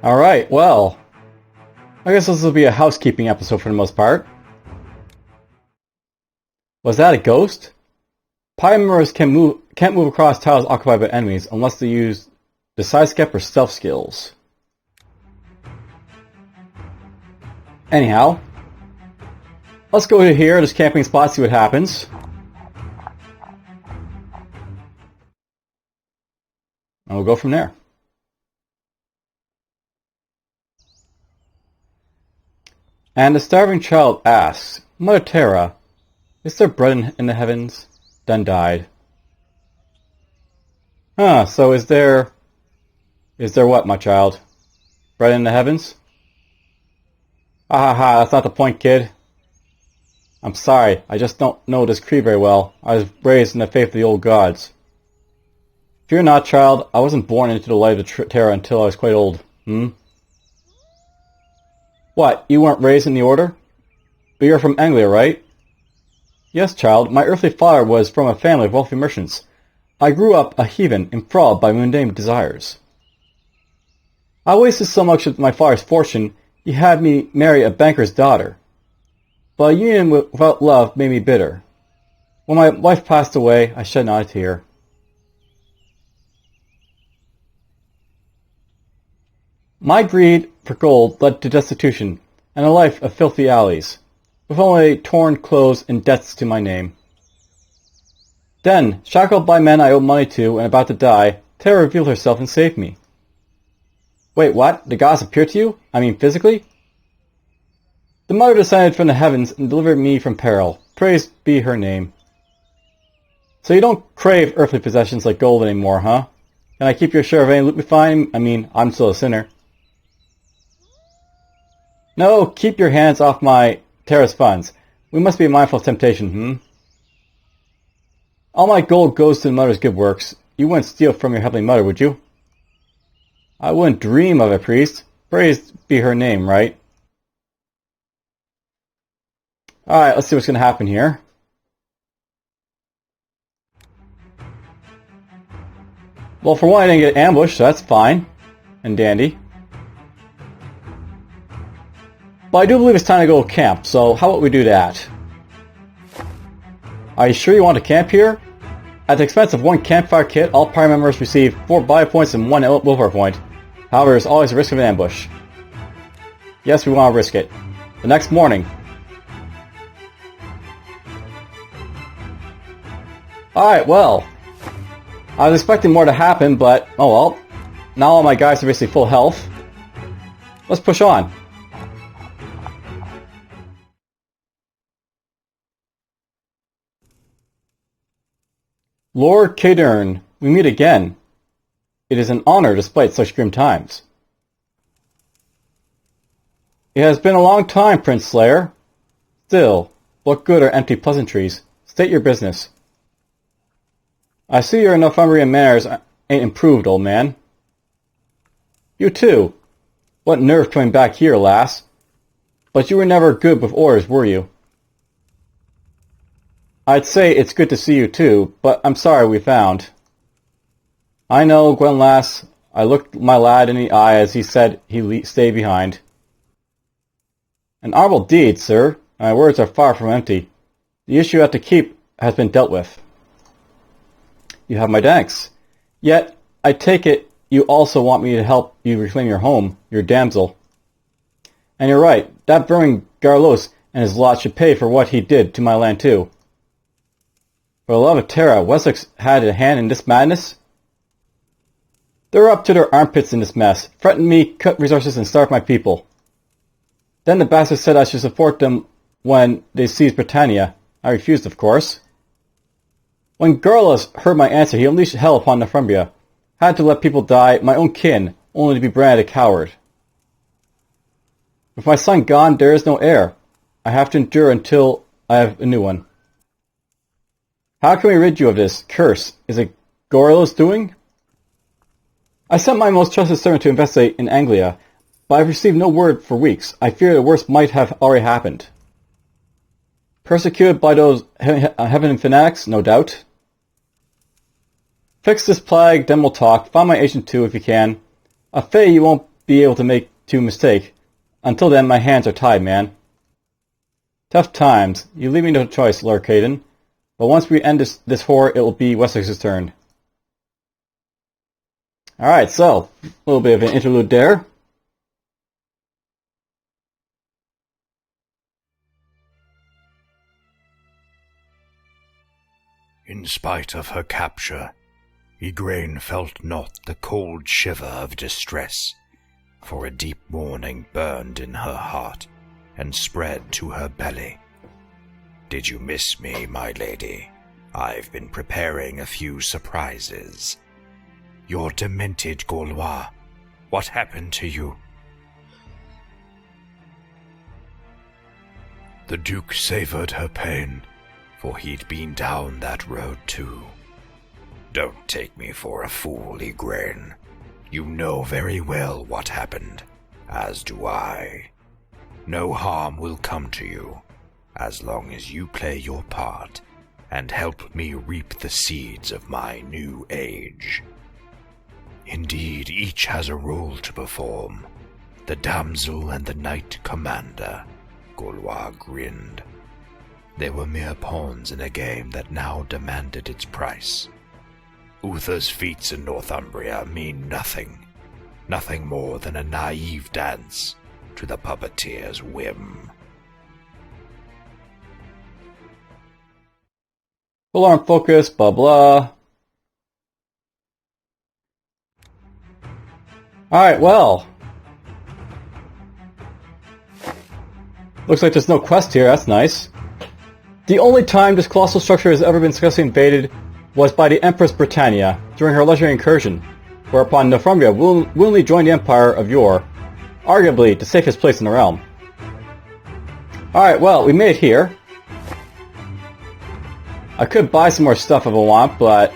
Alright, well, I guess this will be a housekeeping episode for the most part. Was that a ghost? Party members can't move across tiles occupied by enemies unless they use the sidestep or stealth skills. Anyhow, let's go to here, this camping spot, see what happens. And we'll go from there. And the starving child asks, Mother Terra, is there bread in the heavens? Then died. So is there what, my child? Bread in the heavens? That's not the point, kid. I'm sorry, I just don't know this creed very well. I was raised in the faith of the old gods. Fear not, child, I wasn't born into the light of Terra until I was quite old. What, you weren't raised in the order? But you're from Anglia, right? Yes, child, my earthly father was from a family of wealthy merchants. I grew up a heathen, enthralled by mundane desires. I wasted so much of my father's fortune, he had me marry a banker's daughter. But a union without love made me bitter. When my wife passed away, I shed not a tear. My greed for gold led to destitution and a life of filthy alleys, with only torn clothes and debts to my name. Then, shackled by men I owed money to and about to die, Terra revealed herself and saved me. Wait, what? The gods appeared to you? I mean physically? The mother descended from the heavens and delivered me from peril. Praised be her name. So you don't crave earthly possessions like gold anymore, huh? Can I keep your share of any loot we find? I mean, I'm still a sinner. No, keep your hands off my Terra's funds. We must be mindful of temptation, All my gold goes to the mother's good works. You wouldn't steal from your heavenly mother, would you? I wouldn't dream of it, priest. Praised be her name, right? Alright, let's see what's going to happen here. Well, for one, I didn't get ambushed, so that's fine and dandy. But I do believe it's time to go camp, so how about we do that? Are you sure you want to camp here? At the expense of one campfire kit, all party members receive 4 body points and 1 willpower point. However, there's always a risk of an ambush. Yes, we want to risk it. The next morning. Alright, well. I was expecting more to happen, but oh well. Now all my guys are basically full health. Let's push on. Lord Kadern, we meet again. It is an honor despite such grim times. It has been a long time, Prince Slayer. Still, what good are empty pleasantries? State your business. I see your Northumbrian manners ain't improved, old man. You too. What nerve coming back here, lass? But you were never good with orders, were you? I'd say it's good to see you too, but I'm sorry we found. I know, Gwen lass. I looked my lad in the eye as he said he'd stay behind. An honorable deed, sir. My words are far from empty. The issue at the keep has been dealt with. You have my thanks. Yet, I take it you also want me to help you reclaim your home, your damsel. And you're right, that vermin Garlos and his lot should pay for what he did to my land too. For the love of Terra, Wessex had a hand in this madness? They're up to their armpits in this mess, threatened me, cut resources, and starve my people. Then the bastards said I should support them when they seized Britannia. I refused, of course. When Garlos heard my answer, he unleashed hell upon Northumbria. Had to let people die, my own kin, only to be branded a coward. With my son gone, there is no heir. I have to endure until I have a new one. How can we rid you of this curse? Is it Garlos' doing? I sent my most trusted servant to investigate in Anglia, but I've received no word for weeks. I fear the worst might have already happened. Persecuted by those heaven fanatics, no doubt. Fix this plague, then we'll talk. Find my agent too, if you can. A fay you won't be able to make two mistake. Until then, my hands are tied, man. Tough times. You leave me no choice, Lord Caden. But once we end this horror, it will be Wessex's turn. Alright, so, a little bit of an interlude there. In spite of her capture, Igraine felt not the cold shiver of distress, for a deep mourning burned in her heart and spread to her belly. Did you miss me, my lady? I've been preparing a few surprises. Your demented Gaulois, what happened to you? The Duke savored her pain, for he'd been down that road too. Don't take me for a fool, Igraine. You know very well what happened, as do I. No harm will come to you, as long as you play your part and help me reap the seeds of my new age. Indeed, each has a role to perform. The damsel and the knight commander, Gaulois grinned. They were mere pawns in a game that now demanded its price. Uther's feats in Northumbria mean nothing. Nothing more than a naive dance to the puppeteer's whim. Full arm focus, blah blah. Alright, well. Looks like there's no quest here, that's nice. The only time this colossal structure has ever been successfully invaded was by the Empress Britannia during her legendary incursion, whereupon Northumbria willingly joined the Empire of yore, arguably the safest place in the realm. Alright, well, we made it here. I could buy some more stuff if I want, but...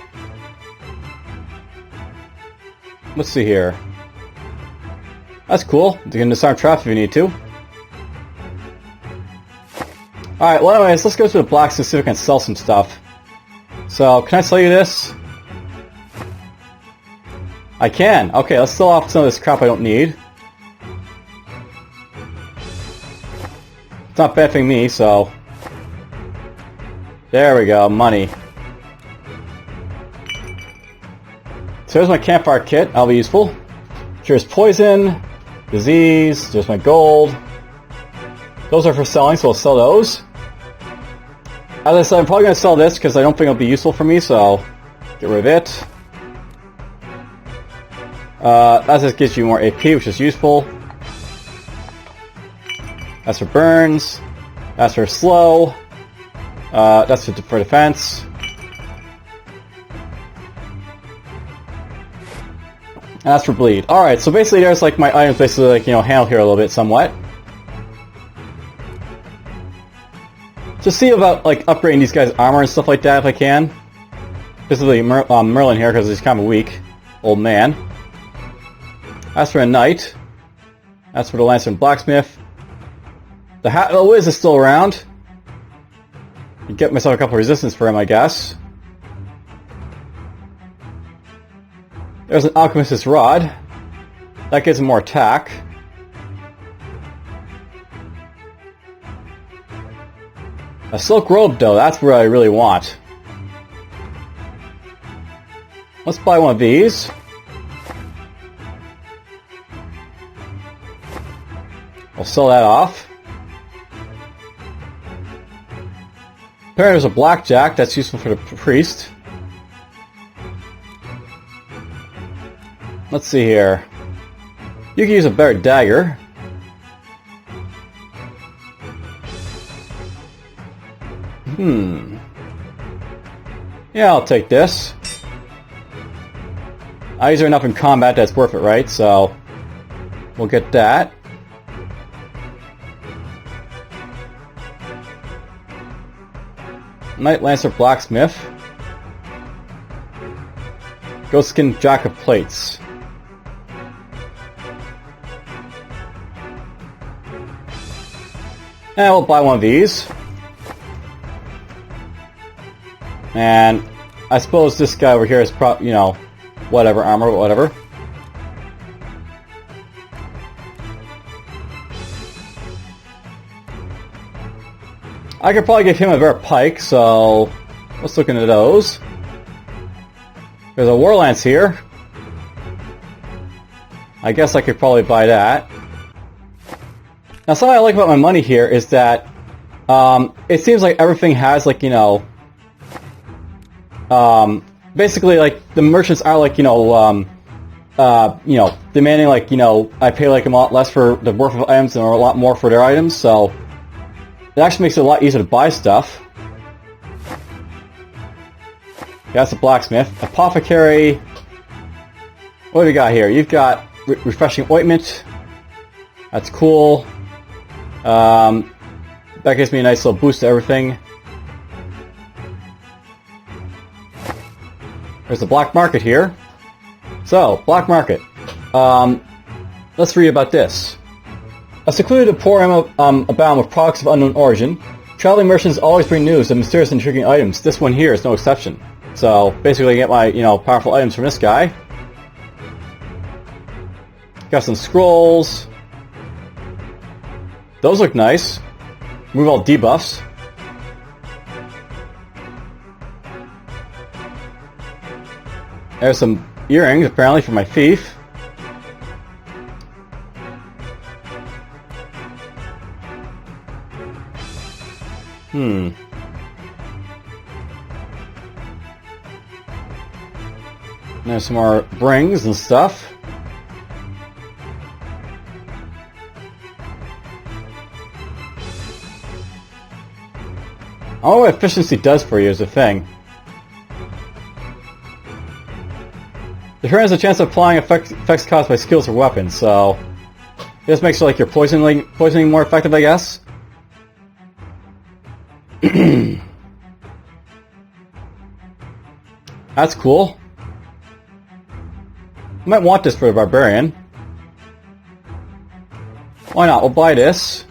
let's see here. That's cool. You can disarm traffic if you need to. Alright, well anyways, let's go to the blacksmith so we can sell some stuff. So, can I sell you this? I can. Okay, let's sell off some of this crap I don't need. It's not benefiting me, so... there we go, money. So there's my campfire kit, that'll be useful. Cures poison, disease, there's my gold. Those are for selling, so I'll sell those. As I said, I'm probably going to sell this because I don't think it'll be useful for me, so get rid of it. That just gives you more AP, which is useful. That's for burns. That's for slow. That's for defense. And that's for bleed. Alright, so basically there's like my items basically like, handled here a little bit somewhat. Just see about like upgrading these guys' armor and stuff like that if I can. Specifically Merlin here because he's kind of a weak old man. That's for a knight. That's for the Lancer and blacksmith. The Wiz is still around. Get myself a couple of resistance for him, I guess. There's an alchemist's rod. That gives him more attack. A silk robe, though, that's what I really want. Let's buy one of these. I'll sell that off. Apparently there's a blackjack that's useful for the priest. Let's see here. You can use a better dagger. Yeah, I'll take this. I use her enough in combat that's worth it, right? So, we'll get that. Knight Lancer Blacksmith. Ghost Skin Jack of Plates. And we'll buy one of these. And I suppose this guy over here is whatever, armor, whatever. I could probably give him a better pike, so let's look into those. There's a war lance here. I guess I could probably buy that. Now, something I like about my money here is that it seems like everything has, like, you know, basically, like, the merchants are, like, you know, demanding, like, you know, I pay, like, a lot less for the worth of items and a lot more for their items, so it actually makes it a lot easier to buy stuff. Yeah, that's a blacksmith. Apothecary. What do we got here? You've got refreshing ointment. That's cool. That gives me a nice little boost to everything. There's the black market here. So, black market. Let's read about this. A secluded emporium abound with products of unknown origin. Traveling merchants always bring news of mysterious and intriguing items. This one here is no exception. So, basically I get my, you know, powerful items from this guy. Got some scrolls. Those look nice. Remove all debuffs. There's some earrings, apparently, for my thief. There's some more rings and stuff. I don't know what efficiency does for you is the thing. Determines the chance of applying effects caused by skills or weapons, so this makes it like you're poisoning more effective, I guess. That's cool. I might want this for the barbarian. Why not? We'll buy this.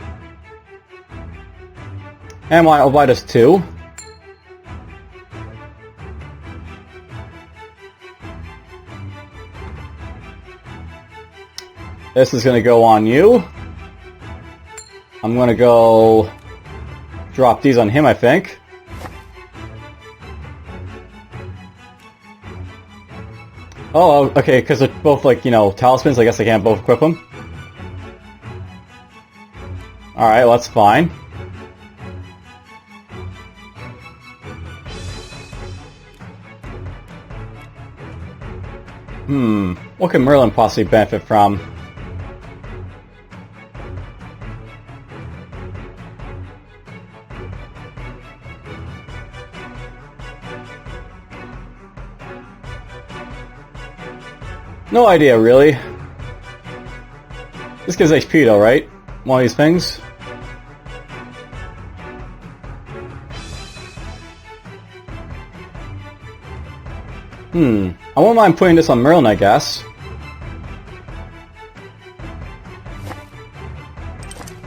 And why not? We'll buy this too. This is going to go on you. I'm going to go drop these on him, I think. Oh, okay, because they're both, like, you know, talismans, I guess I can't both equip them. Alright, well, that's fine. What can Merlin possibly benefit from? No idea, really. This gives HP though, right? One of these things. I won't mind putting this on Merlin, I guess.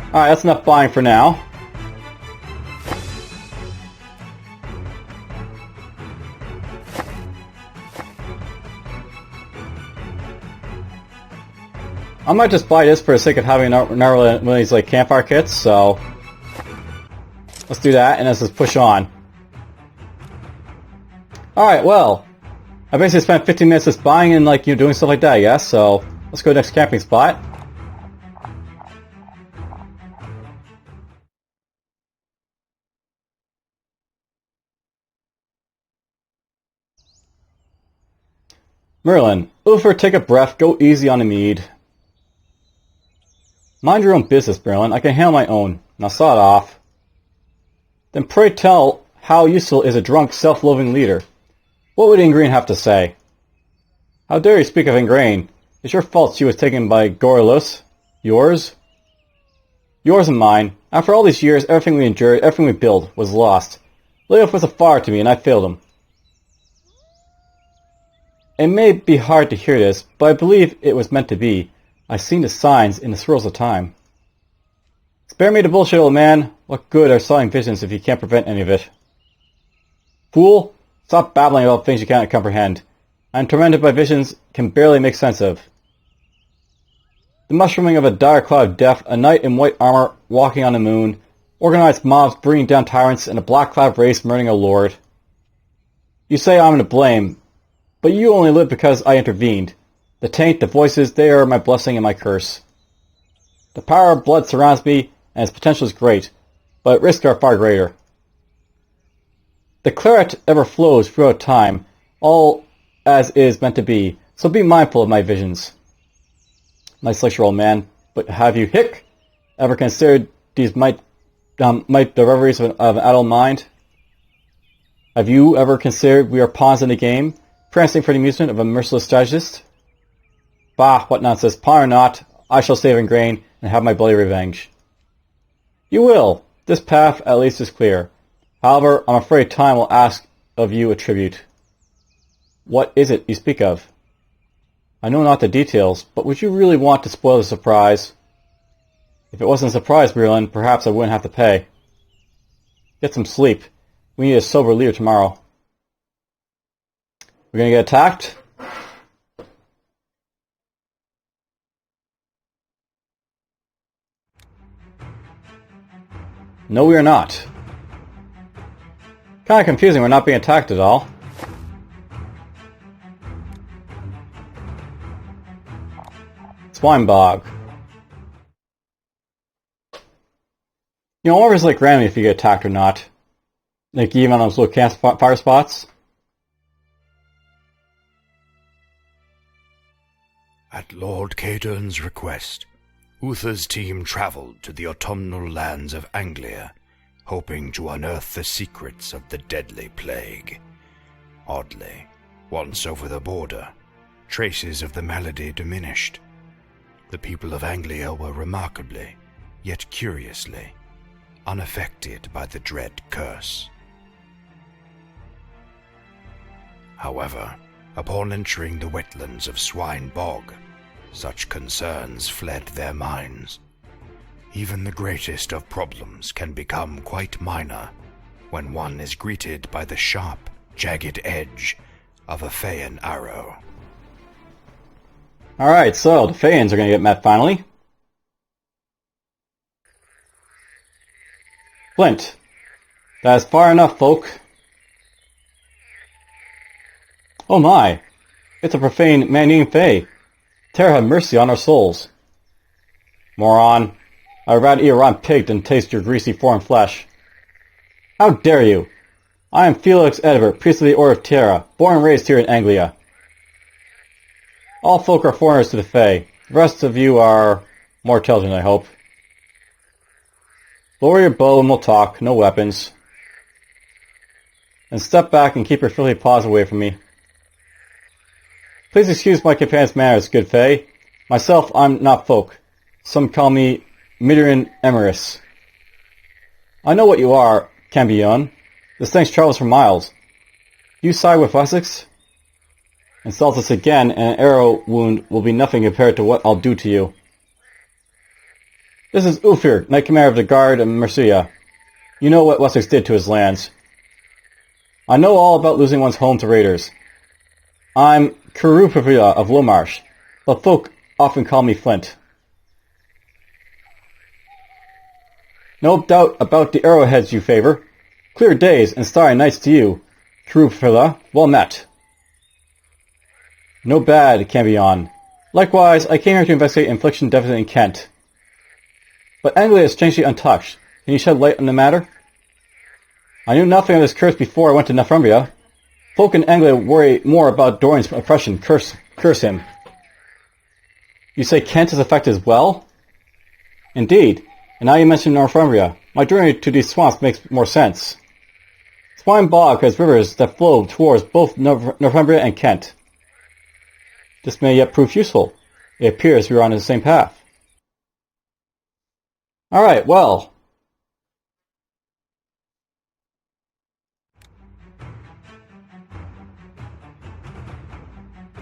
Alright, that's enough buying for now. I might just buy this for the sake of having one of these like campfire kits, so let's do that and let's just push on. Alright, well, I basically spent 15 minutes just buying and like, you know, doing stuff like that, I guess, so let's go to the next camping spot. Merlin, Uther, take a breath, go easy on the mead. Mind your own business, Merlin. I can handle my own. Now saw it off. Then pray tell, how useful is a drunk, self-loathing leader? What would Ingrain have to say? How dare you speak of Ingrain? It's your fault she was taken by Gorulus. Yours? Yours and mine. After all these years, everything we endured, everything we built, was lost. Leof was a father to me, and I failed him. It may be hard to hear this, but I believe it was meant to be. I've seen the signs in the swirls of time. Spare me the bullshit, old man. What good are sawing visions if you can't prevent any of it? Fool, stop babbling about things you cannot comprehend. I am tormented by visions can barely make sense of. The mushrooming of a dire cloud of death, a knight in white armor walking on the moon, Organized mobs bringing down tyrants, and a black cloud race murdering a lord. You say I'm to blame, but you only live because I intervened. The taint, the voices, they are my blessing and my curse. The power of blood surrounds me, and its potential is great, but risks are far greater. The claret ever flows throughout time, all as is meant to be, so be mindful of my visions. Nice lecture, old man, but have you, ever considered these might the reveries of an adult mind? Have you ever considered we are pawns in the game, prancing for the amusement of a merciless strategist? Bah, what nonsense, pawn or not, I shall save in grain and have my bloody revenge. You will. This path at least is clear. However, I'm afraid time will ask of you a tribute. What is it you speak of? I know not the details, but would you really want to spoil the surprise? If it wasn't a surprise, Breland, perhaps I wouldn't have to pay. Get some sleep. We need a sober leader tomorrow. We're gonna get attacked? No, we are not. Kinda confusing, we're not being attacked at all. Swine bog. You know, I wonder if it's like random if you get attacked or not. Like even on those little campfire spots. At Lord Cadern's request, Uther's team travelled to the autumnal lands of Anglia, hoping to unearth the secrets of the deadly plague. Oddly, once over the border, traces of the malady diminished. The people of Anglia were remarkably, yet curiously, unaffected by the dread curse. However, upon entering the wetlands of Swine Bog, such concerns fled their minds. Even the greatest of problems can become quite minor when one is greeted by the sharp, jagged edge of a Feyan arrow. Alright, so the Feyans are going to get met finally. Flint. That is far enough, folk. Oh my! It's a profane man-eating Fey. Terra have mercy on our souls. Moron. I would rather eat a rotten pig than taste your greasy foreign flesh. How dare you! I am Felix Edward, priest of the Order of Terra, born and raised here in Anglia. All folk are foreigners to the Fey. The rest of you are more intelligent, I hope. Lower your bow and we'll talk, no weapons. And step back and keep your filthy paws away from me. Please excuse my companion's manners, good Fey. Myself, I'm not folk. Some call me Midrin Emeris. I know what you are, Cambion. This thing travels for miles. You side with Wessex? Insult us again, and an arrow wound will be nothing compared to what I'll do to you. This is Ufir, Knight Commander of the Guard of Mercia. You know what Wessex did to his lands. I know all about losing one's home to raiders. I'm Kurupavila of Lomarsh, but folk often call me Flint. No doubt about the arrowheads you favor. Clear days and starry nights to you, Kurupavila. Well met. No bad, Cambion. Likewise, I came here to investigate infliction deficit in Kent. But Anglia is strangely untouched. Can you shed light on the matter? I knew nothing of this curse before I went to Northumbria. Folk in Anglia worry more about Dorian's oppression. Curse him. You say Kent is affected as well? Indeed. And now you mention Northumbria. My journey to these swamps makes more sense. Swine Bog has rivers that flow towards both Northumbria and Kent. This may yet prove useful. It appears we are on the same path. Alright, well.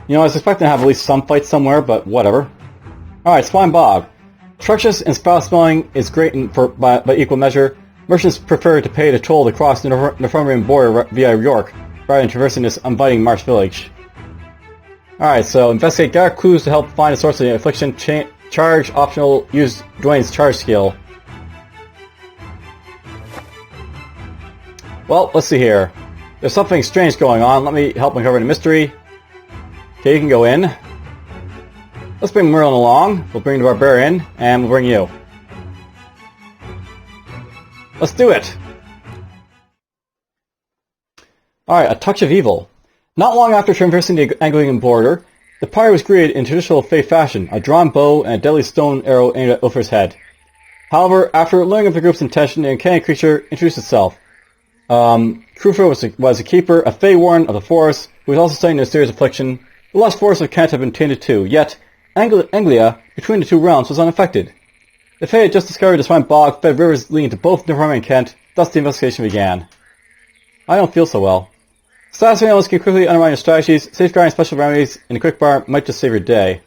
You know, I was expecting to have at least some fights somewhere, but whatever. Alright, Swine Bog. Treacherous and foul-smelling is great by equal measure. Merchants prefer to pay the toll to cross the Northumbrian border via York, rather than traversing this inviting marsh village. Alright, so investigate, gather clues to help find the source of the affliction, charge optional, use Dwayne's charge skill. Well, let's see here. There's something strange going on. Let me help uncover the mystery. Okay, you can go in. Let's bring Merlin along. We'll bring the Barbarian, and we'll bring you. Let's do it! Alright, a touch of evil. Not long after traversing the Anglian border, the party was greeted in traditional Fey fashion, a drawn bow and a deadly stone arrow aimed at Ulfr's head. However, after learning of the group's intention, the uncanny creature introduced itself. Krufra was a keeper, a Fey warden of the forest, who was also studying a serious affliction. The lost forest of Kent had been tainted too, yet Anglia, between the two realms, was unaffected. The Fey had just discovered the swine bog fed rivers leading to both Niflheim and Kent, thus the investigation began. I don't feel so well. Status analysts can quickly undermine your strategies, safeguarding special remedies in a quick bar might just save your day.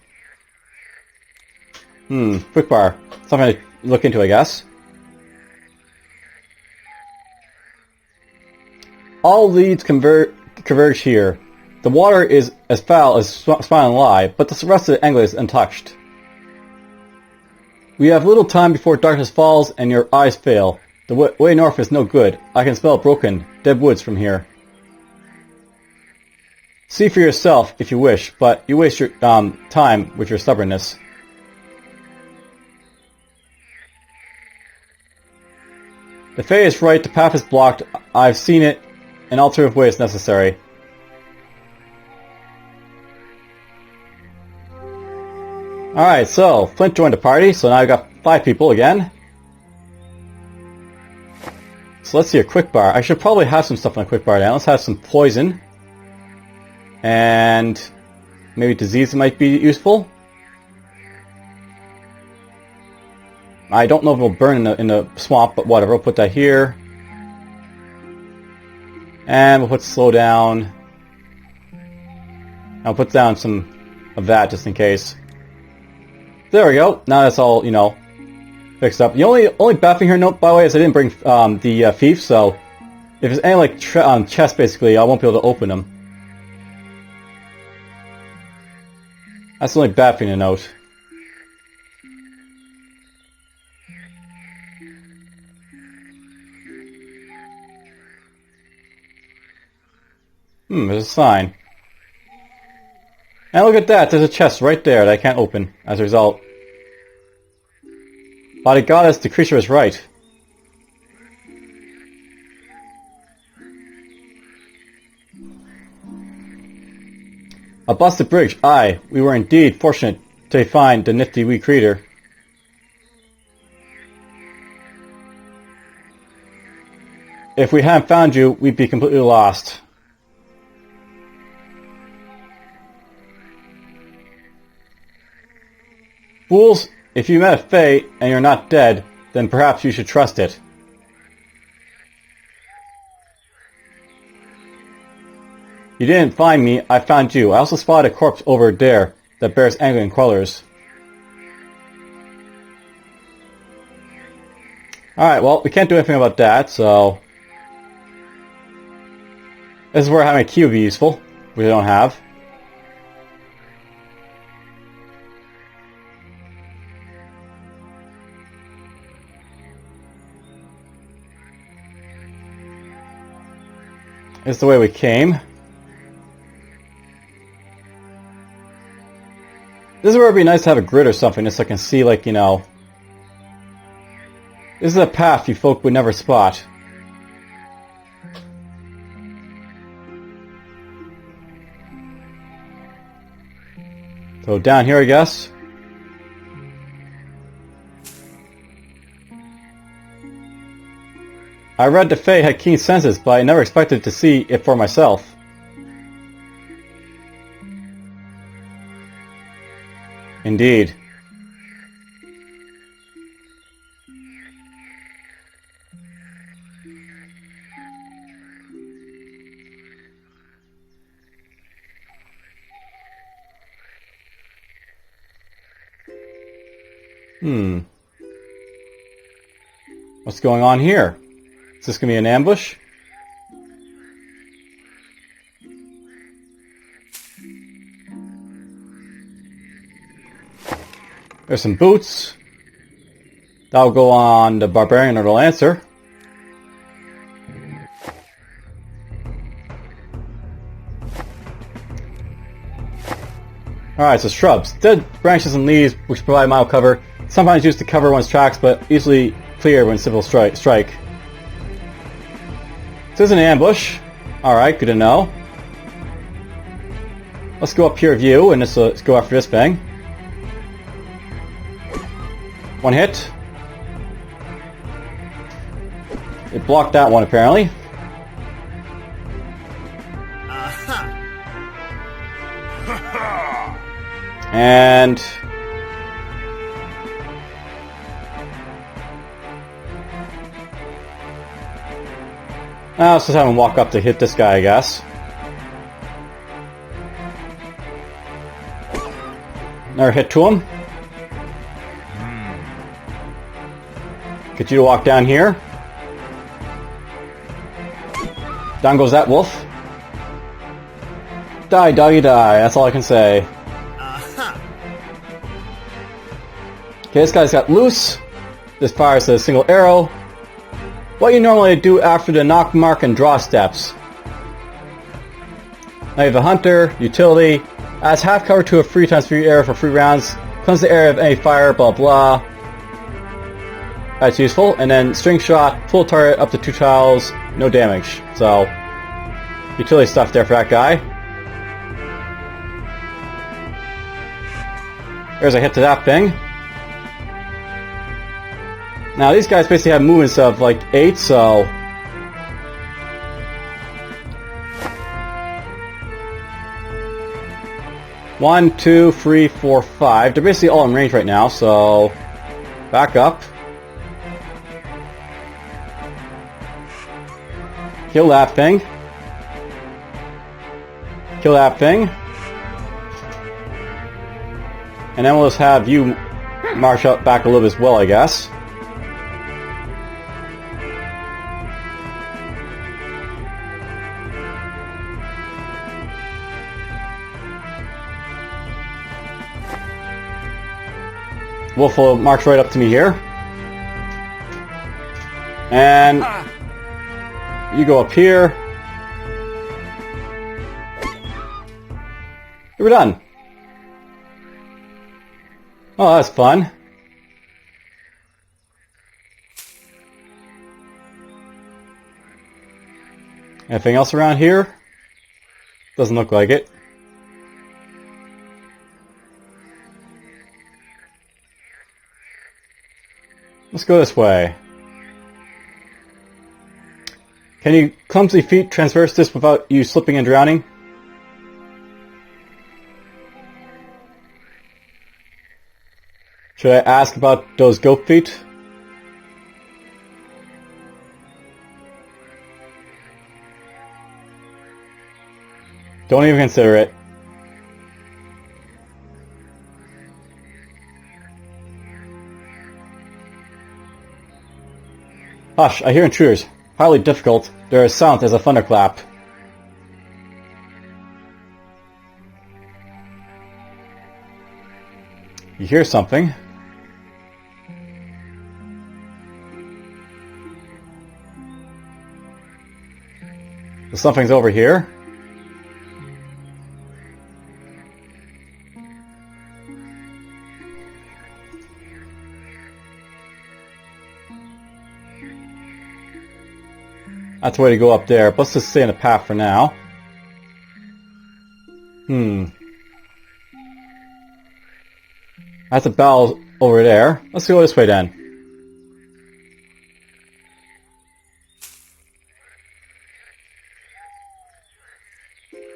Quick bar. Something to look into, I guess. All leads converge here. The water is as foul as Smiling Lie, but the rest of Anglia is untouched. We have little time before darkness falls and your eyes fail. The way north is no good. I can smell broken, dead woods from here. See for yourself if you wish, but you waste your time with your stubbornness. The Fae is right, the path is blocked. I've seen it. An alternative way is necessary. Alright, so Flint joined the party, so now I've got 5 people again. So let's see a quick bar. I should probably have some stuff on a quick bar now. Let's have some poison. And maybe disease might be useful. I don't know if it'll burn in the swamp, but whatever. We'll put that here. And we'll put slow down. I'll put down some of that just in case. There we go. Now that's all, you know, fixed up. The only bad thing here, note, by the way, is I didn't bring the thief, so if there's any like chests, basically, I won't be able to open them. That's the only bad thing to note. There's a sign. And look at that, there's a chest right there that I can't open as a result. Body goddess, the creature is right. A busted bridge, aye, we were indeed fortunate to find the nifty wee creature. If we hadn't found you, we'd be completely lost. Fools, if you met a Fae and you're not dead, then perhaps you should trust it. You didn't find me, I found you. I also spotted a corpse over there that bears Anglian colours. Alright, well, we can't do anything about that, so... This is where having a key would be useful, which I don't have. It's the way we came. This is where it'd be nice to have a grid or something, just so I can see, like, you know... This is a path you folk would never spot. So down here, I guess. I read the Fae had keen senses, but I never expected to see it for myself. Indeed. What's going on here? Is this going to be an ambush? There's some boots. That'll go on the Barbarian or the Lancer. Alright, so shrubs. Dead branches and leaves, which provide mild cover, sometimes used to cover one's tracks, but easily clear when civil strike. This is an ambush. Alright, good to know. Let's go up here with you, and let's go after this thing. One hit. It blocked that one, apparently. And... let's just have him walk up to hit this guy, I guess. Another hit to him. Get you to walk down here. Down goes that wolf. Die, doggy, die. That's all I can say. Okay, this guy's got loose. This fires a single arrow. What you normally do after the knock, mark, and draw steps. Now you have a hunter, utility, adds half cover to a 3x3 arrow for 3 rounds, cleanse the area of any fire, blah blah. That's useful. And then string shot, full target up to 2 tiles, no damage. So, utility stuff there for that guy. There's a hit to that thing. Now these guys basically have movements of like 8, so... One, two, three, four, 5. They're basically all in range right now, so... Back up. Kill that thing. Kill that thing. And then we'll just have you march up back a little bit as well, I guess. Wolf will march right up to me here. And you go up here. We're done. Oh, that's fun. Anything else around here? Doesn't look like it. Let's go this way. Can you clumsy feet traverse this without you slipping and drowning? Should I ask about those goat feet? Don't even consider it. Hush, I hear intruders. Highly difficult. There is sound as a thunderclap. You hear something. Something's over here. That's the way to go up there, but let's just stay in the path for now. That's a bell over there. Let's go this way then.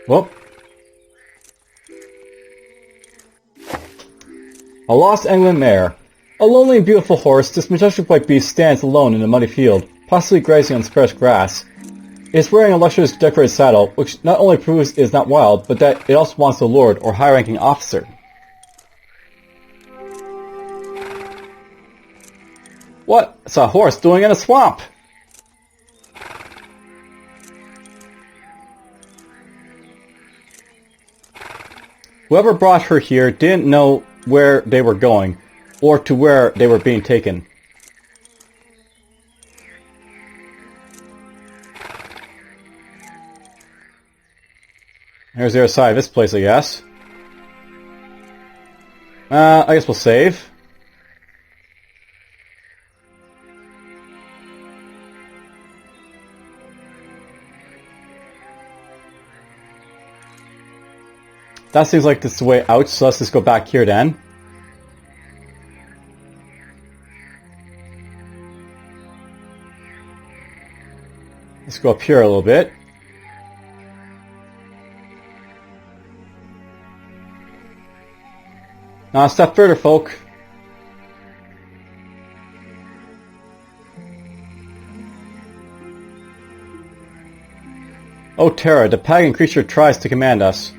Whoop. A lost England mare. A lonely and beautiful horse, this majestic white beast stands alone in a muddy field, possibly grazing on sparse grass. It is wearing a luxurious decorated saddle, which not only proves it is not wild, but that it also wants a lord or high-ranking officer. What's a horse doing in a swamp? Whoever brought her here didn't know where they were going, or to where they were being taken. There's the other side of this place, I guess. I guess we'll save. That seems like this is the way out, so let's just go back here then. Let's go up here a little bit. Now a step further, folk. Oh Terra, the pagan creature tries to command us.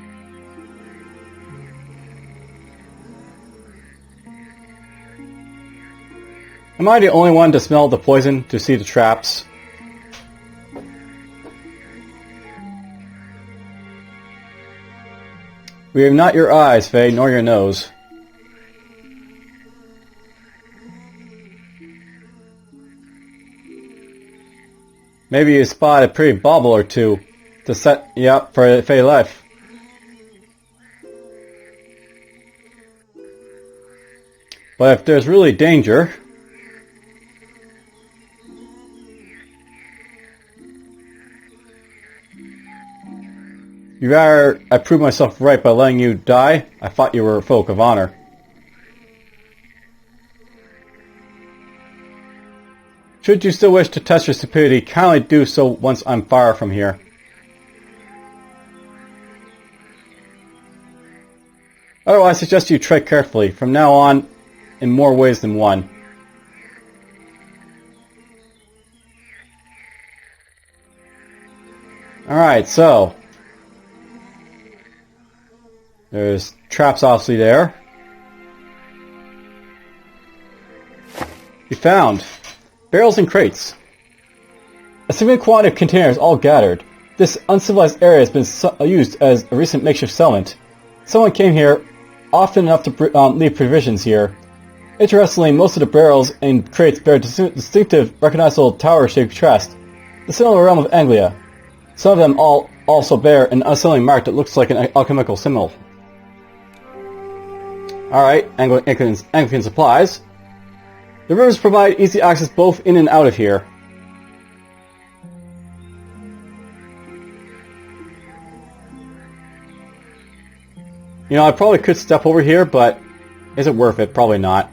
Am I the only one to smell the poison, to see the traps? We have not your eyes, Faye, nor your nose. Maybe you spot a pretty bauble or two to set you up for Faye life. But if there's really danger... You'd rather I prove myself right by letting you die? I thought you were a folk of honor. Should you still wish to test your stupidity, kindly do so once I'm far from here. Otherwise, I suggest you tread carefully, from now on, in more ways than one. Alright, so... There's traps obviously there. We found barrels and crates. A significant quantity of containers all gathered. This uncivilized area has been used as a recent makeshift settlement. Someone came here often enough to leave provisions here. Interestingly, most of the barrels and crates bear distinctive, recognizable tower-shaped crest, the symbol of the realm of Anglia. Some of them also bear an unsettling mark that looks like an alchemical symbol. Alright, Anglican supplies. The rooms provide easy access both in and out of here. You know, I probably could step over here, but is it worth it? Probably not.